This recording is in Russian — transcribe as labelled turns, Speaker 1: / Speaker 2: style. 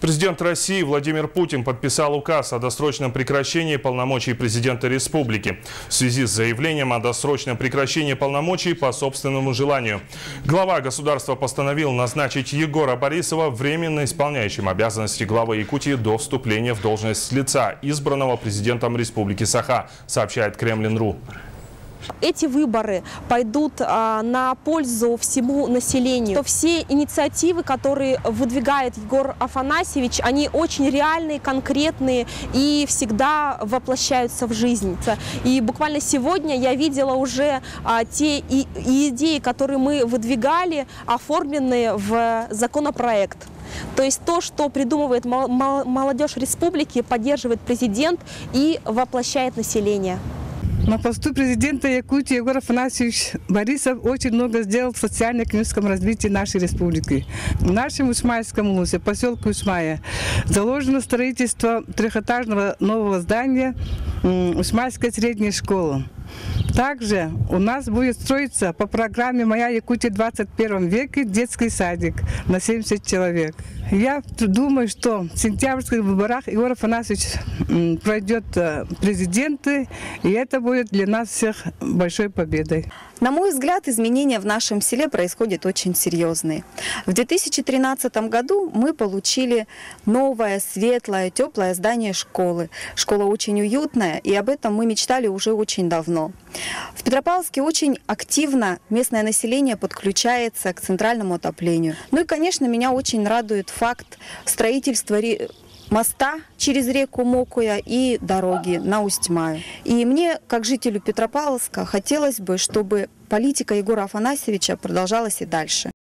Speaker 1: Президент России Владимир Путин подписал указ о досрочном прекращении полномочий президента республики в связи с заявлением о досрочном прекращении полномочий по собственному желанию. Глава государства постановил назначить Егора Борисова временно исполняющим обязанности главы Якутии до вступления в должность лица, избранного президентом республики Саха, сообщает Кремлин.ру.
Speaker 2: Эти выборы пойдут на пользу всему населению. То все инициативы, которые выдвигает Егор Афанасьевич, они очень реальные, конкретные и всегда воплощаются в жизнь. И буквально сегодня я видела уже те идеи, которые мы выдвигали, оформленные в законопроект. То есть то, что придумывает молодежь республики, поддерживает президент и воплощает население.
Speaker 3: На посту президента Якутии Егор Афанасьевич Борисов очень много сделал в социально-экономическом развитии нашей республики. В нашем Усмайском улусе, поселке Усмая, заложено строительство трехэтажного нового здания Усмайской средней школы. Также у нас будет строиться по программе «Моя Якутия в 21 веке» детский садик на 70 человек. Я думаю, что в сентябрьских выборах Егор Афанасьевич пройдет президенты, и это будет для нас всех большой победой.
Speaker 4: На мой взгляд, изменения в нашем селе происходят очень серьезные. В 2013 году мы получили новое, светлое, теплое здание школы. Школа очень уютная, и об этом мы мечтали уже очень давно. В Петропавловске очень активно местное население подключается к центральному отоплению. Ну и, конечно, меня очень радует факт строительства моста через реку Мокуя и дороги на Усть-Маю. И мне, как жителю Петропавловска, хотелось бы, чтобы политика Егора Афанасьевича продолжалась и дальше.